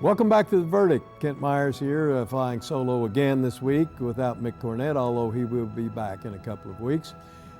Welcome back to The Verdict. Kent Myers here, flying solo again this week without Mick Cornett, although he will be back in a couple of weeks.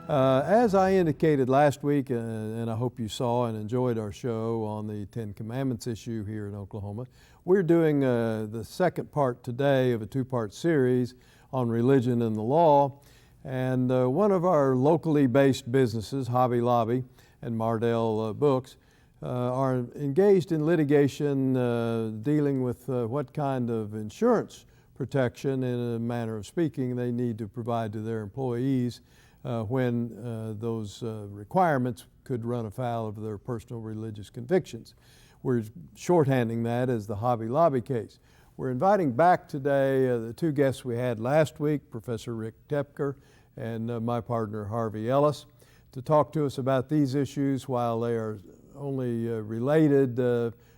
As I indicated last week, and I hope you saw and enjoyed our show on the Ten Commandments issue here in Oklahoma, we're doing the second part today of a two-part series on religion and the law. And one of our locally based businesses, Hobby Lobby and Mardell Books, are engaged in litigation dealing with what kind of insurance protection, in a manner of speaking, they need to provide to their employees when those requirements could run afoul of their personal religious convictions. We're shorthanding that as the Hobby Lobby case. We're inviting back today the two guests we had last week, Professor Rick Tepker and my partner Harvey Ellis, to talk to us about these issues. While they are only related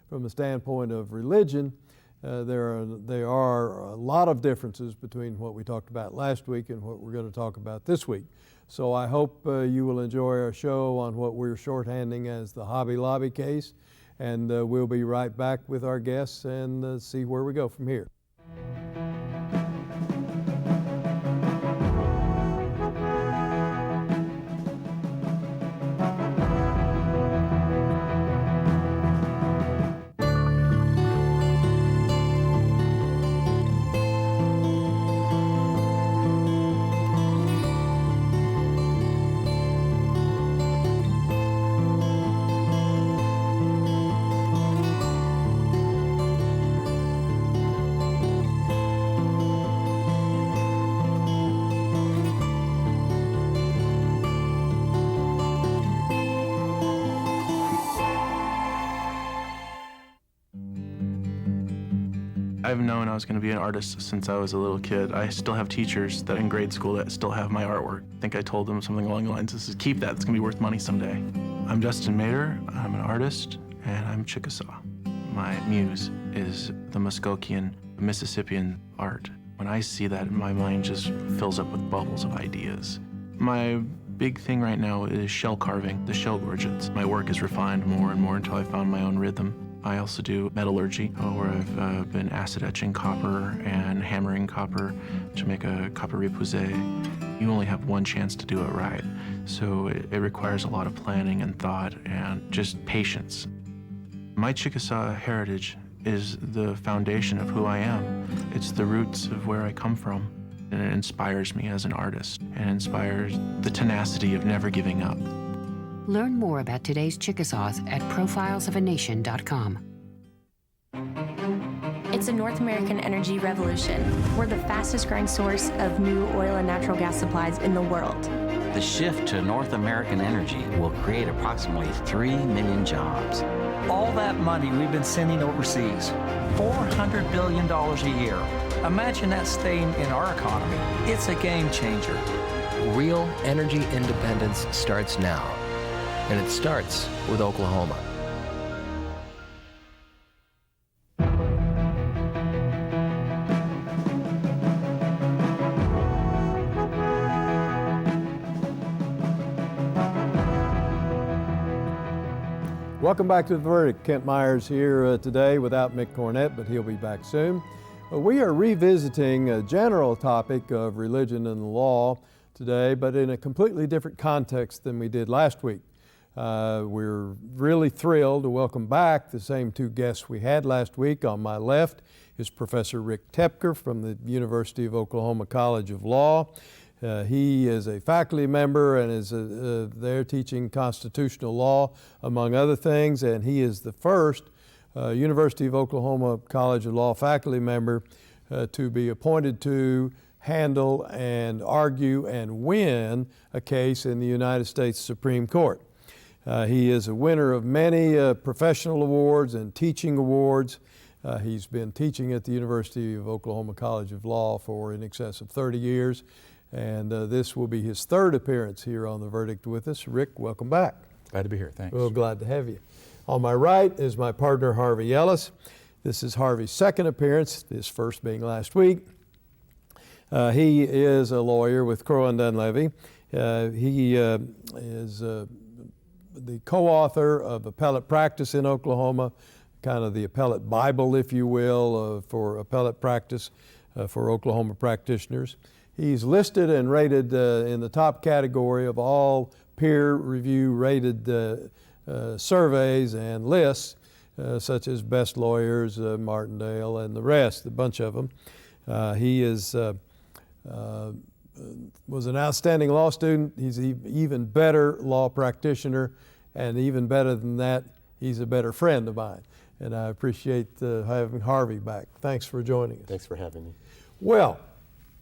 from the standpoint of religion, there are a lot of differences between what we talked about last week and what we're going to talk about this week. So I hope you will enjoy our show on what we're shorthanding as the Hobby Lobby case, and we'll be right back with our guests and see where we go from here. I've known I was going to be an artist since I was a little kid. I still have teachers that in grade school that still have my artwork. I think I told them something along the lines, this is keep that, it's going to be worth money someday. I'm Justin Mader, I'm an artist, and I'm Chickasaw. My muse is the Muskokean, Mississippian art. When I see that, my mind just fills up with bubbles of ideas. My big thing right now is shell carving, the shell gorgets. My work is refined more and more until I found my own rhythm. I also do metallurgy, where I've been acid etching copper and hammering copper to make a copper repoussé. You only have one chance to do it right, so it requires a lot of planning and thought and just patience. My Chickasaw heritage is the foundation of who I am. It's the roots of where I come from, and it inspires me as an artist and inspires the tenacity of never giving up. Learn more about today's Chickasaws at profilesofanation.com. It's a North American energy revolution. We're the fastest growing source of new oil and natural gas supplies in the world. The shift to North American energy will create approximately 3 million jobs. All that money we've been sending overseas, $400 billion a year. Imagine that staying in our economy. It's a game changer. Real energy independence starts now, and it starts with Oklahoma. Welcome back to The Verdict. Kent Myers here today without Mick Cornett, but he'll be back soon. We are revisiting a general topic of religion and the law today, but in a completely different context than we did last week. We're really thrilled to welcome back the same two guests we had last week. On my left is Professor Rick Tepker from the University of Oklahoma College of Law. He is a faculty member and is there teaching constitutional law, among other things, and he is the first University of Oklahoma College of Law faculty member to be appointed to handle and argue and win a case in the United States Supreme Court. He is a winner of many professional awards and teaching awards. He's been teaching at the University of Oklahoma College of Law for in excess of 30 years. And this will be his third appearance here on The Verdict with us. Rick, welcome back. Glad to be here, thanks. Well, glad to have you. On my right is my partner, Harvey Ellis. This is Harvey's second appearance, his first being last week. He is a lawyer with Crowe Dunlevy. He is the co-author of Appellate Practice in Oklahoma, kind of the appellate Bible, if you will, for appellate practice for Oklahoma practitioners. He's listed and rated in the top category of all peer review rated surveys and lists, such as Best Lawyers, Martindale, and the rest, a bunch of them. He was an outstanding law student. He's an even better law practitioner, and even better than that, he's a better friend of mine. And I appreciate having Harvey back. Thanks for joining us. Thanks for having me. Well,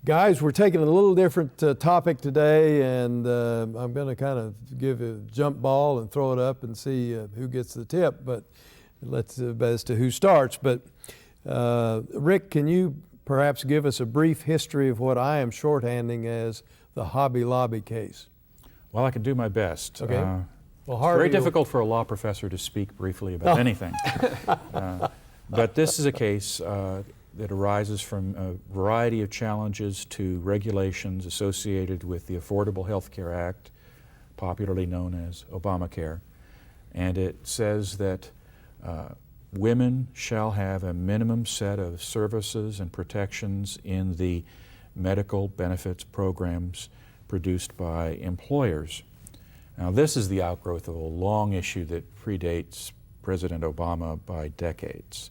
guys, we're taking a little different topic today, and I'm going to kind of give a jump ball and throw it up and see who gets the tip, but as to who starts. But Rick, can you perhaps give us a brief history of what I am shorthanding as the Hobby Lobby case? Well, I can do my best. Okay. Well, it's Harvey very difficult for a law professor to speak briefly about anything. But this is a case that arises from a variety of challenges to regulations associated with the Affordable Health Care Act, popularly known as Obamacare. And it says that women shall have a minimum set of services and protections in the medical benefits programs produced by employers. Now, this is the outgrowth of a long issue that predates President Obama by decades.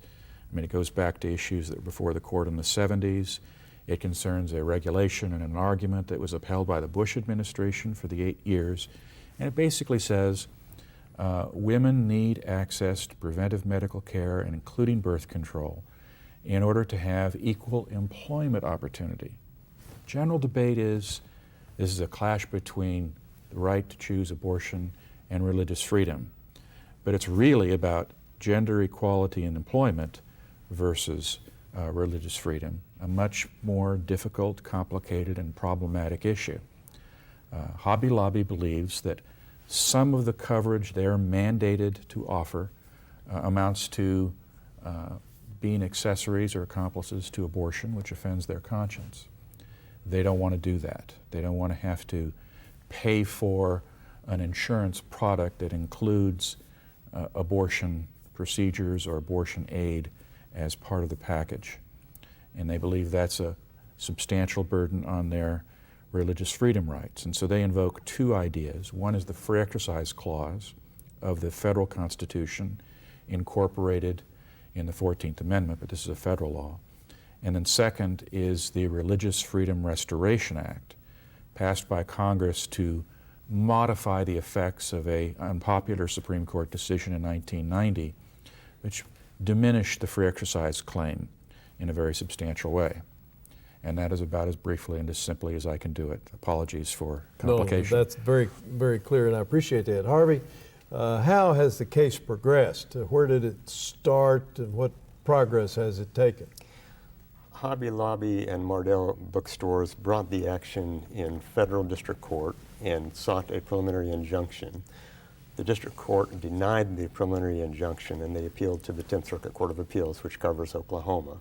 I mean, it goes back to issues that were before the court in the 70s. It concerns a regulation and an argument that was upheld by the Bush administration for the 8 years. And it basically says women need access to preventive medical care, and including birth control, in order to have equal employment opportunity. General debate is this is a clash between the right to choose abortion and religious freedom. But it's really about gender equality in employment versus religious freedom, a much more difficult, complicated, and problematic issue. Hobby Lobby believes that some of the coverage they're mandated to offer amounts to being accessories or accomplices to abortion, which offends their conscience. They don't want to do that. They don't want to have to pay for an insurance product that includes abortion procedures or abortion aid as part of the package. And they believe that's a substantial burden on their religious freedom rights. And so they invoke two ideas. One is the Free Exercise Clause of the federal Constitution incorporated in the 14th Amendment, but this is a federal law. And then second is the Religious Freedom Restoration Act, passed by Congress to modify the effects of an unpopular Supreme Court decision in 1990, which diminished the free exercise claim in a very substantial way. And that is about as briefly and as simply as I can do it. Apologies for complication. No, that's very, very clear, and I appreciate that. Harvey, how has the case progressed? Where did it start, and what progress has it taken? Hobby Lobby and Mardell bookstores brought the action in federal district court and sought a preliminary injunction. The district court denied the preliminary injunction, and they appealed to the 10th Circuit Court of Appeals, which covers Oklahoma.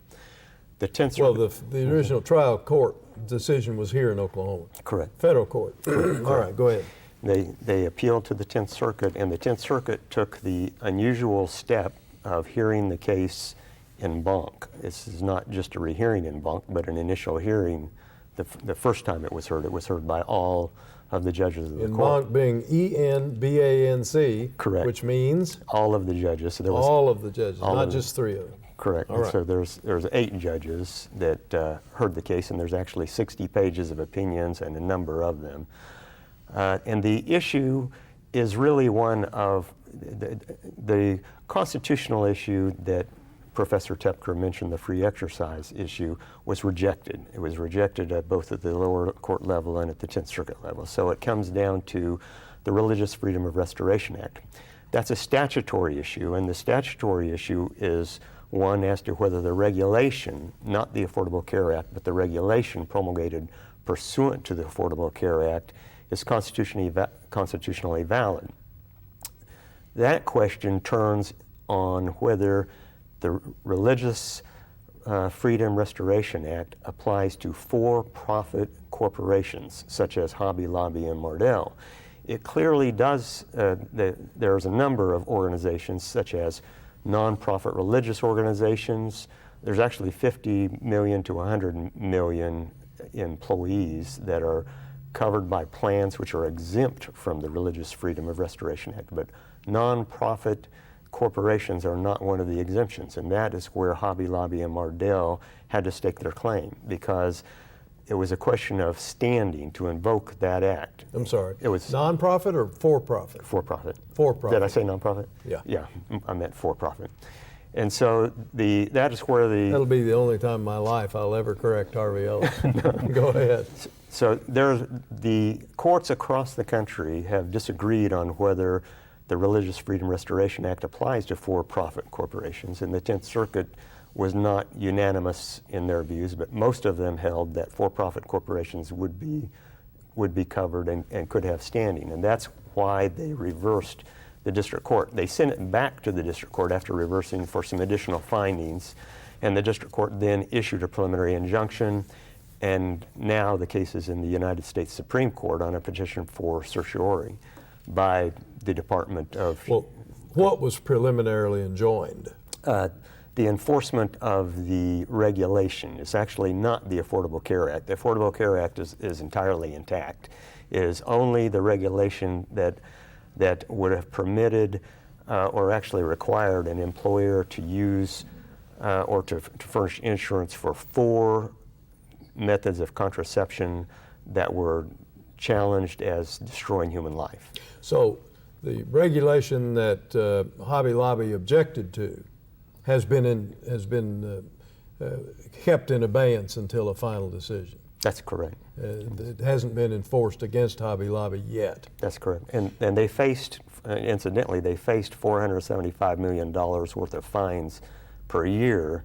The 10th Circuit... Well, the original trial court decision was here in Oklahoma. Correct. Federal court. All right, go ahead. They appealed to the 10th Circuit, and the 10th Circuit took the unusual step of hearing the case en banc. This is not just a rehearing en banc, but an initial hearing. The first time it was heard by all of the judges of the court. En banc being E-N-B-A-N-C. Correct. Which means? All of the judges. So there was all of the judges, not just 3 of them. Correct. All right. So there's 8 judges that heard the case, and there's actually 60 pages of opinions and a number of them. And the issue is really one of the constitutional issue that Professor Tepker mentioned, the free exercise issue, was rejected. It was rejected both at the lower court level and at the 10th Circuit level. So it comes down to the Religious Freedom of Restoration Act. That's a statutory issue, and the statutory issue is one as to whether the regulation, not the Affordable Care Act, but the regulation promulgated pursuant to the Affordable Care Act is constitutionally valid. That question turns on whether the Religious Freedom Restoration Act applies to for-profit corporations, such as Hobby Lobby and Mardell. It clearly does. There's a number of organizations, such as nonprofit religious organizations. There's actually 50 million to 100 million employees that are covered by plans which are exempt from the Religious Freedom of Restoration Act. But nonprofit corporations are not one of the exemptions, and that is where Hobby Lobby and Mardell had to stake their claim, because it was a question of standing to invoke that act. I'm sorry. It was nonprofit or for-profit? For-profit. For-profit. Did I say nonprofit? Yeah. Yeah, I meant for-profit. And so that is where That'll be the only time in my life I'll ever correct Harvey Ellis. Go ahead. So the courts across the country have disagreed on whether the Religious Freedom Restoration Act applies to for-profit corporations, and the 10th Circuit was not unanimous in their views, but most of them held that for-profit corporations would be covered and could have standing, and that's why they reversed the district court. They sent it back to the district court after reversing for some additional findings, and the district court then issued a preliminary injunction, and now the case is in the United States Supreme Court on a petition for certiorari by the Department of... Well, what was preliminarily enjoined? The enforcement of the regulation is actually not the Affordable Care Act. The Affordable Care Act is entirely intact. It is only the regulation that would have permitted or actually required an employer to use or to furnish insurance for 4 methods of contraception that were challenged as destroying human life. So the regulation that Hobby Lobby objected to has been kept in abeyance until a final decision. That's correct. It hasn't been enforced against Hobby Lobby yet. That's correct. And they faced, incidentally, they faced $475 million worth of fines per year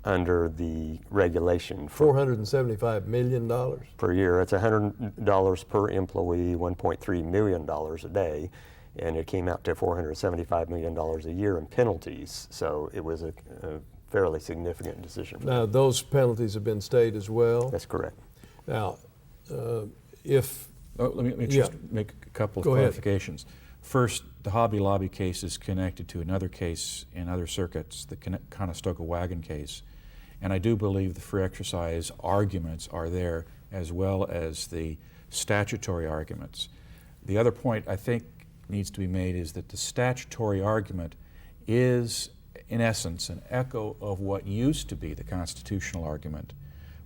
under the regulation. $475 million? Per year. It's $100 per employee, $1.3 million a day, and it came out to $475 million a year in penalties. So it was a fairly significant decision. Now, those penalties have been stayed as well? That's correct. Now, let me just make a couple of clarifications. First, the Hobby Lobby case is connected to another case in other circuits, the Conestoga Wagon case. And I do believe the free exercise arguments are there, as well as the statutory arguments. The other point I think needs to be made is that the statutory argument is, in essence, an echo of what used to be the constitutional argument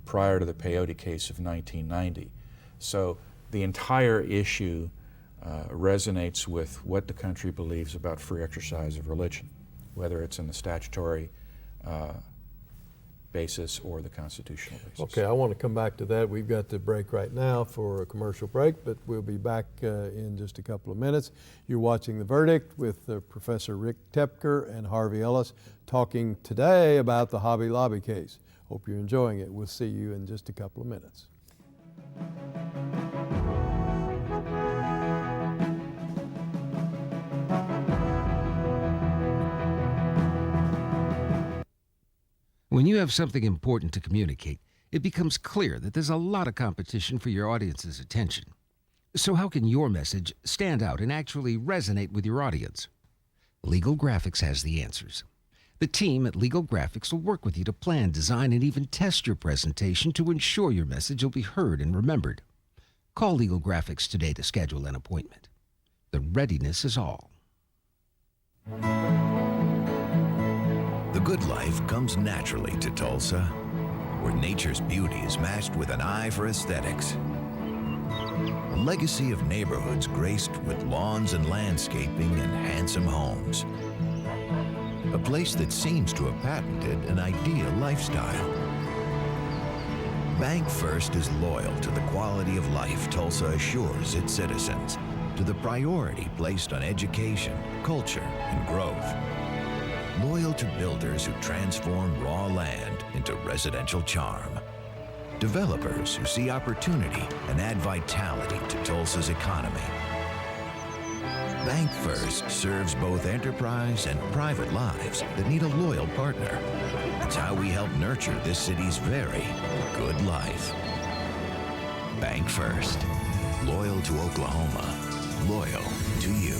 prior to the Peyote case of 1990. So the entire issue resonates with what the country believes about free exercise of religion, whether it's in the statutory basis or the constitutional basis. Okay, I want to come back to that. We've got to break right now for a commercial break, but we'll be back in just a couple of minutes. You're watching The Verdict with Professor Rick Tepker and Harvey Ellis talking today about the Hobby Lobby case. Hope you're enjoying it. We'll see you in just a couple of minutes. When you have something important to communicate, it becomes clear that there's a lot of competition for your audience's attention. So how can your message stand out and actually resonate with your audience? Legal Graphics has the answers. The team at Legal Graphics will work with you to plan, design, and even test your presentation to ensure your message will be heard and remembered. Call Legal Graphics today to schedule an appointment. The readiness is all. The good life comes naturally to Tulsa, where nature's beauty is matched with an eye for aesthetics. A legacy of neighborhoods graced with lawns and landscaping and handsome homes. A place that seems to have patented an ideal lifestyle. Bank First is loyal to the quality of life Tulsa assures its citizens, to the priority placed on education, culture, and growth. Loyal to builders who transform raw land into residential charm. Developers who see opportunity and add vitality to Tulsa's economy. Bank First serves both enterprise and private lives that need a loyal partner. It's how we help nurture this city's very good life. Bank First. Loyal to Oklahoma. Loyal to you.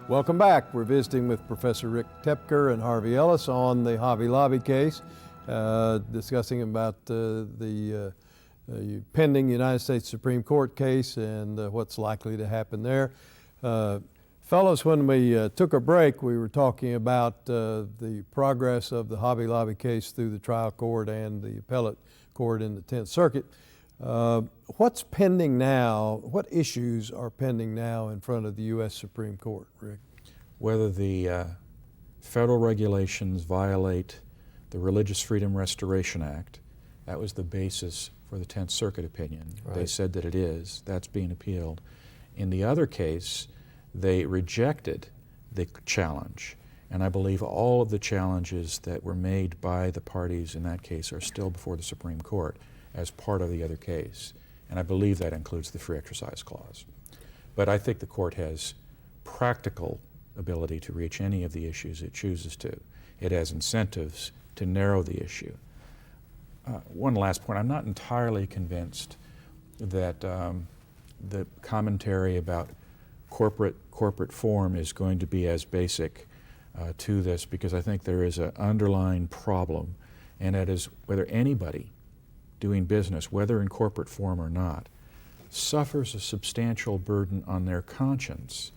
Welcome back. We're visiting with Professor Rick Tepker and Harvey Ellis on the Hobby Lobby case, discussing about the pending United States Supreme Court case and what's likely to happen there. Fellows, when we took a break, we were talking about the progress of the Hobby Lobby case through the trial court and the appellate court in the 10th Circuit. What's pending now? What issues are pending now in front of the U.S. Supreme Court, Rick? Whether the federal regulations violate the Religious Freedom Restoration Act. That was the basis for the 10th Circuit opinion. Right. They said that it is. That's being appealed. In the other case, they rejected the challenge. And I believe all of the challenges that were made by the parties in that case are still before the Supreme Court as part of the other case. And I believe that includes the free exercise clause. But I think the court has practical ability to reach any of the issues it chooses to. It has incentives to narrow the issue. One last point, I'm not entirely convinced that the commentary about corporate form is going to be as basic to this, because I think there is an underlying problem, and that is whether anybody doing business, whether in corporate form or not, suffers a substantial burden on their conscience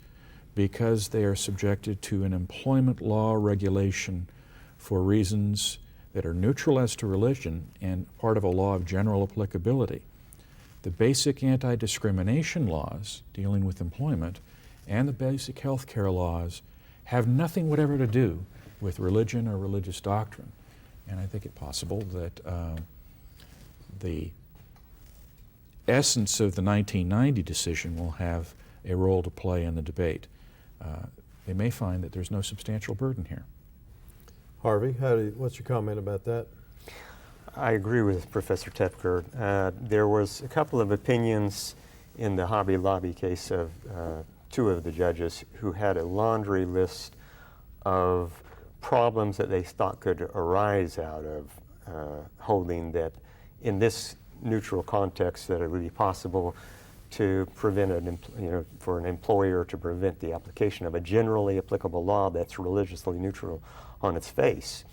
because they are subjected to an employment law regulation for reasons that are neutral as to religion and part of a law of general applicability. The basic anti-discrimination laws dealing with employment and the basic health care laws have nothing whatever to do with religion or religious doctrine. And I think it possible that the essence of the 1990 decision will have a role to play in the debate. They may find that there's no substantial burden here. Harvey, what's your comment about that? I agree with Professor Tepker. There was a couple of opinions in the Hobby Lobby case of two of the judges who had a laundry list of problems that they thought could arise out of holding that in this neutral context that it would be possible to prevent for an employer to prevent the application of a generally applicable law that's religiously neutral on its face.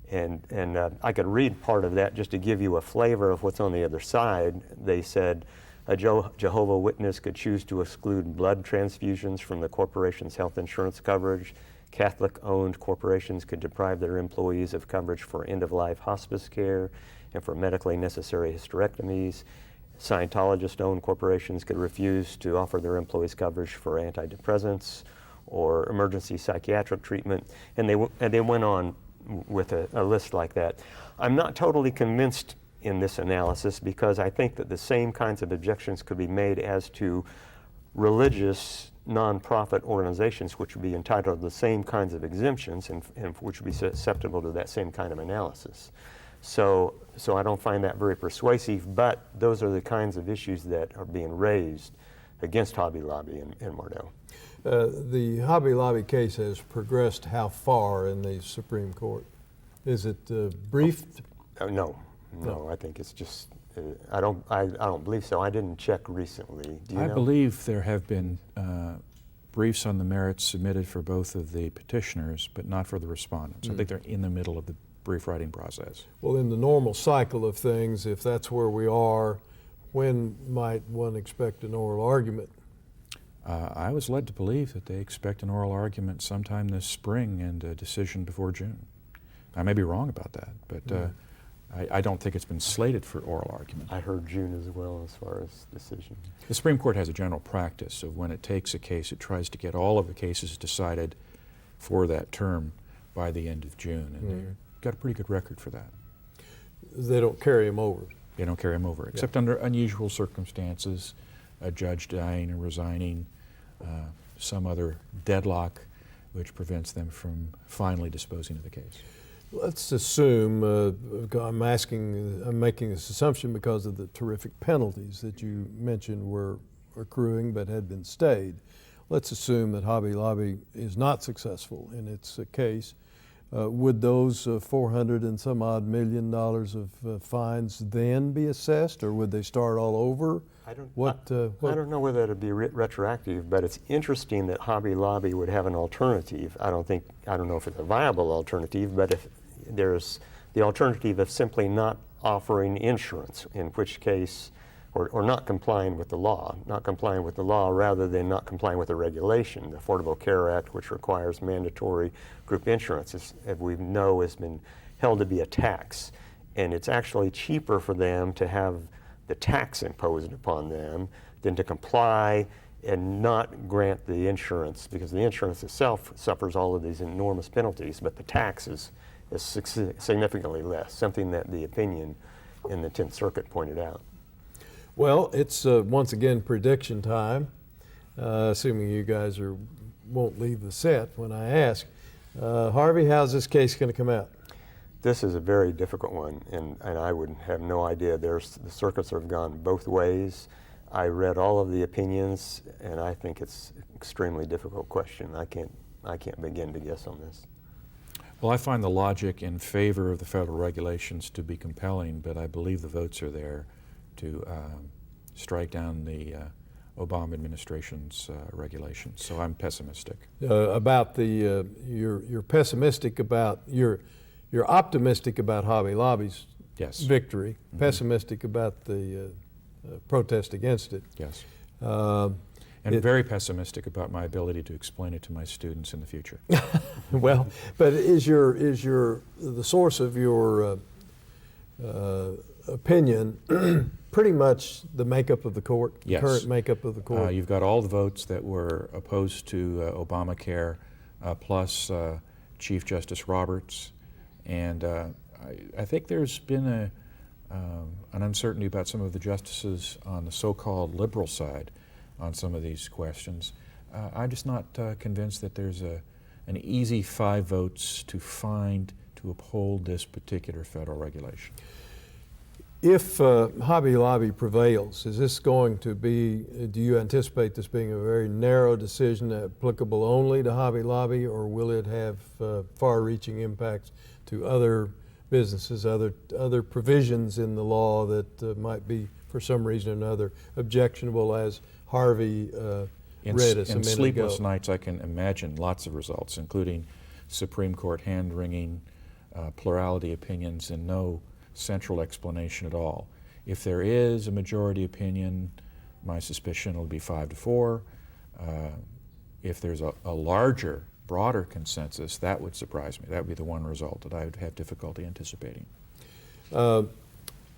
And I could read part of that just to give you a flavor of what's on the other side. They said a Jehovah Witness could choose to exclude blood transfusions from the corporation's health insurance coverage. Catholic-owned corporations could deprive their employees of coverage for end-of-life hospice care and for medically necessary hysterectomies. Scientologist-owned corporations could refuse to offer their employees coverage for antidepressants or emergency psychiatric treatment. And they went on with a list like that. I'm not totally convinced in this analysis because I think that the same kinds of objections could be made as to religious nonprofit organizations which would be entitled to the same kinds of exemptions and which would be susceptible to that same kind of analysis. So I don't find that very persuasive, but those are the kinds of issues that are being raised against Hobby Lobby and Mardell. The Hobby Lobby case has progressed how far in the Supreme Court? Is it briefed? No, I think it's just, I don't believe so. I didn't check recently. Do you know? I believe there have been briefs on the merits submitted for both of the petitioners, but not for the respondents. I think they're in the middle of the brief writing process. Well, in the normal cycle of things, if that's where we are, when might one expect an oral argument? I was led to believe that they expect an oral argument sometime this spring and a decision before June. I may be wrong about that, but I don't think it's been slated for oral argument. I heard June as well as far as decision. The Supreme Court has a general practice of when it takes a case, it tries to get all of the cases decided for that term by the end of June, and they've got a pretty good record for that. They don't carry them over? They don't carry them over, except under unusual circumstances, a judge dying or resigning, some other deadlock which prevents them from finally disposing of the case. Let's assume, I'm making this assumption because of the terrific penalties that you mentioned were accruing but had been stayed. Let's assume that Hobby Lobby is not successful in its case. would those 400 and some odd $1 million of fines then be assessed, or would they start all over? I don't know whether it'd be retroactive, but it's interesting that Hobby Lobby would have an alternative. I don't know if it's a viable alternative, but if there's the alternative of simply not offering insurance, in which case, or not complying with the law rather than not complying with the regulation. The Affordable Care Act, which requires mandatory group insurance, as we know, has been held to be a tax. And it's actually cheaper for them to have the tax imposed upon them than to comply and not grant the insurance, because the insurance itself suffers all of these enormous penalties, but the tax is significantly less, something that the opinion in the 10th Circuit pointed out. Well, it's once again prediction time, assuming you guys won't leave the set when I ask. Harvey, how's this case going to come out? This is a very difficult one, and I would have no idea. The circuits have gone both ways. I read all of the opinions, and I think it's an extremely difficult question. I can't begin to guess on this. Well, I find the logic in favor of the federal regulations to be compelling, but I believe the votes are there to strike down the Obama administration's regulations. So I'm pessimistic. About the you're pessimistic about you're optimistic about Hobby Lobby's victory. Mm-hmm. Pessimistic about the protest against it. Yes. And very pessimistic about my ability to explain it to my students in the future. Well, but is the source of your opinion pretty much the makeup of the court? Yes. Current makeup of the court? You've got all the votes that were opposed to Obamacare, plus Chief Justice Roberts, and I think there's been an uncertainty about some of the justices on the so-called liberal side on some of these questions. I'm just not convinced that there's an easy 5 votes to uphold this particular federal regulation. If Hobby Lobby prevails, is this going to be, do you anticipate this being a very narrow decision applicable only to Hobby Lobby, or will it have far-reaching impacts to other businesses, other provisions in the law that might be, for some reason or another, objectionable, as Harvey read us a minute ago? In sleepless nights, I can imagine lots of results, including Supreme Court hand-wringing, plurality opinions, and no central explanation at all. If there is a majority opinion, my suspicion will be 5-4. If there's a larger, broader consensus, that would surprise me. That would be the one result that I would have difficulty anticipating. I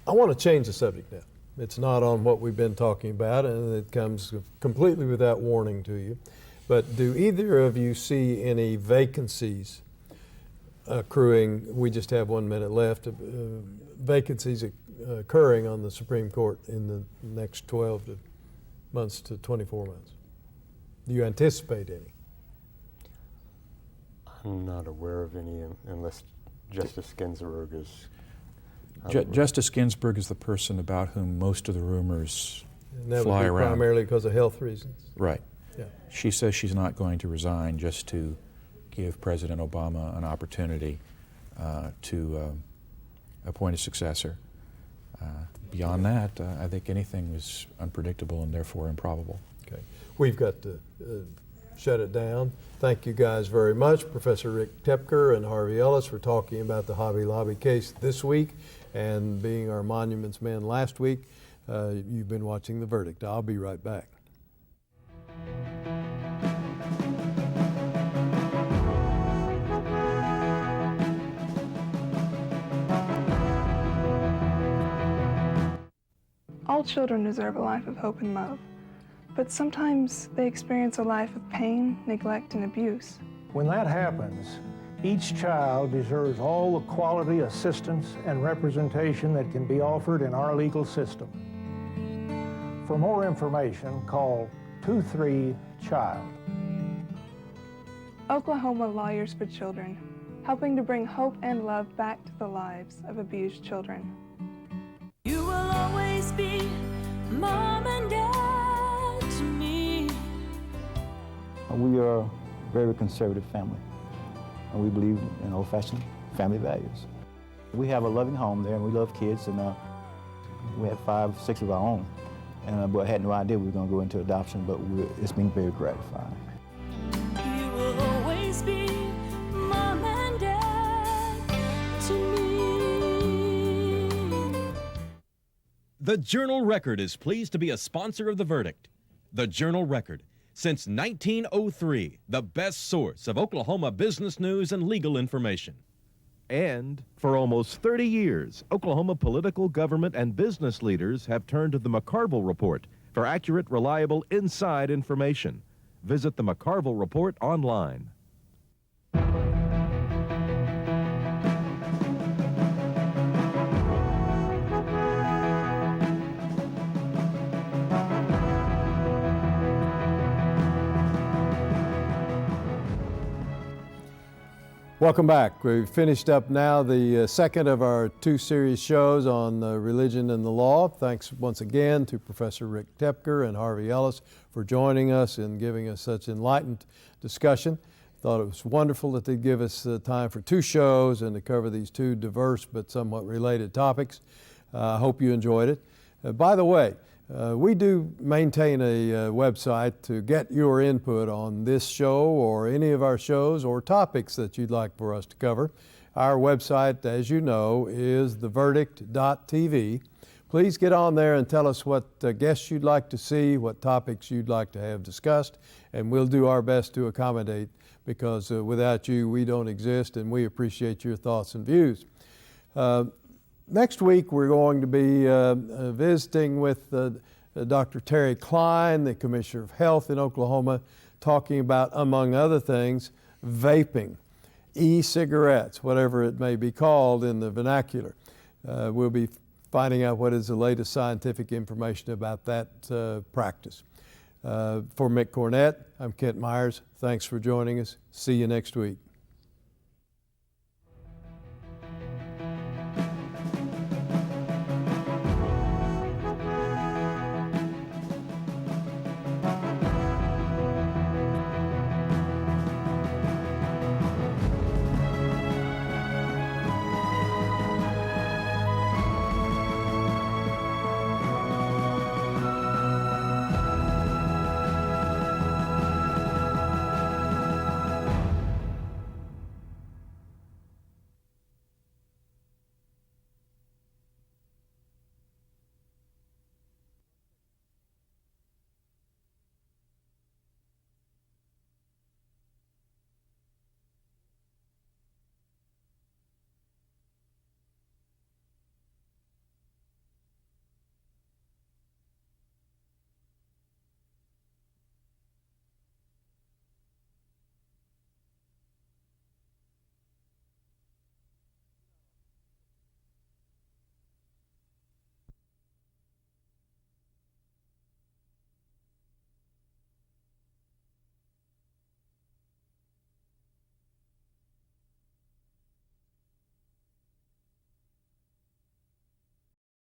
want to change the subject now. It's not on what we've been talking about, and it comes completely without warning to you. But do either of you see any vacancies accruing? We just have 1 minute left. Vacancies occurring on the Supreme Court in the next 12 months to 24 months. Do you anticipate any? I'm not aware of any unless Justice Ginsburg is... Justice Ginsburg is the person about whom most of the rumors and that fly would be around. Primarily because of health reasons. Right. Yeah. She says she's not going to resign just to give President Obama an opportunity to appoint a successor. Beyond that, I think anything is unpredictable and therefore improbable. Okay. We've got to shut it down. Thank you guys very much. Professor Rick Tepker and Harvey Ellis for talking about the Hobby Lobby case this week and being our Monuments Men last week. You've been watching The Verdict. I'll be right back. All children deserve a life of hope and love, but sometimes they experience a life of pain, neglect, and abuse. When that happens, each child deserves all the quality assistance and representation that can be offered in our legal system. For more information, call 23-CHILD. Oklahoma Lawyers for Children, helping to bring hope and love back to the lives of abused children. You will always be Mom and Dad to me. We are a very conservative family. and we believe in old-fashioned family values. We have a loving home there, and we love kids, and we have 5, 6 of our own. And but I had no idea we were going to go into adoption, but it's been very gratifying. You will always be Mom and Dad to me. The Journal-Record is pleased to be a sponsor of The Verdict. The Journal-Record, since 1903, the best source of Oklahoma business news and legal information. And for almost 30 years, Oklahoma political, government, and business leaders have turned to the McCarville Report for accurate, reliable, inside information. Visit the McCarville Report online. Welcome back. We've finished up now the second of our 2 series shows on religion and the law. Thanks once again to Professor Rick Tepker and Harvey Ellis for joining us and giving us such enlightened discussion. Thought it was wonderful that they give us time for 2 shows and to cover these 2 diverse but somewhat related topics. I hope you enjoyed it. By the way, we do maintain a website to get your input on this show or any of our shows or topics that you'd like for us to cover. Our website, as you know, is theverdict.tv. Please get on there and tell us what guests you'd like to see, what topics you'd like to have discussed, and we'll do our best to accommodate, because without you, we don't exist, and we appreciate your thoughts and views. Next week, we're going to be visiting with Dr. Terry Klein, the Commissioner of Health in Oklahoma, talking about, among other things, vaping, e-cigarettes, whatever it may be called in the vernacular. We'll be finding out what is the latest scientific information about that practice. For Mick Cornett, I'm Kent Myers. Thanks for joining us. See you next week.